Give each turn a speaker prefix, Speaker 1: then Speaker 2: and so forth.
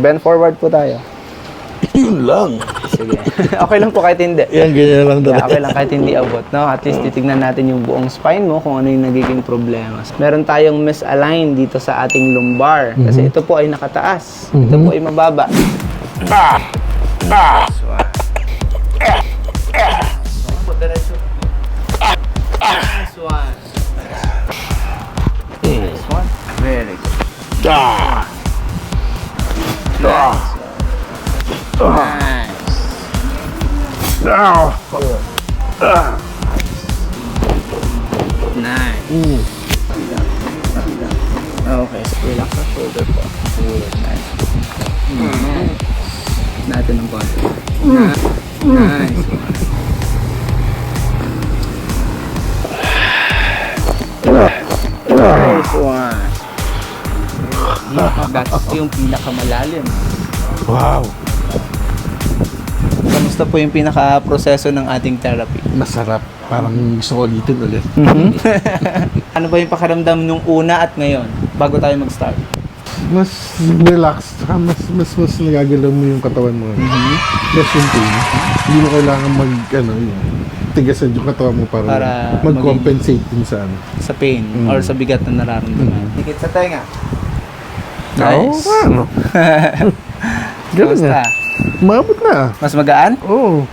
Speaker 1: Bend forward po tayo.
Speaker 2: Yun lang.
Speaker 1: Sige. Okay lang po kahit hindi.
Speaker 2: Yan, ganyan lang
Speaker 1: Yeah,
Speaker 2: talaga.
Speaker 1: okay lang kahit hindi abot, no? At least titignan natin yung buong spine mo kung ano yung nagiging problema. Meron tayong misaligned dito sa ating lumbar kasi ito po ay nakataas. Ito po ay mababa. Nice one. Nice one. Very good. Nice. Nice. Okay, so relax ang shoulder po. Nice. Natin ng body. Nice. Nice one. That's yung pinakamalalim.
Speaker 2: Wow.
Speaker 1: Kamusta po yung pinaka-proseso ng ating therapy?
Speaker 2: Masarap. Parang gusto ko ulitin ulit.
Speaker 1: Ano ba yung pakiramdam nung una at ngayon bago tayo mag-start?
Speaker 2: Mas relaxed. Saka mas nagagalaw mo yung katawan mo. Less yung pain. Hindi mo kailangan tigasan yung katawan mo para mag-compensate din sa ano.
Speaker 1: Sa pain or sa bigat na nararamdaman. Dikit sa tenga. Nice.
Speaker 2: Oo, ano? Ganun
Speaker 1: Kamusta?
Speaker 2: nga. Maabot na.
Speaker 1: Mas magaan?
Speaker 2: Oo.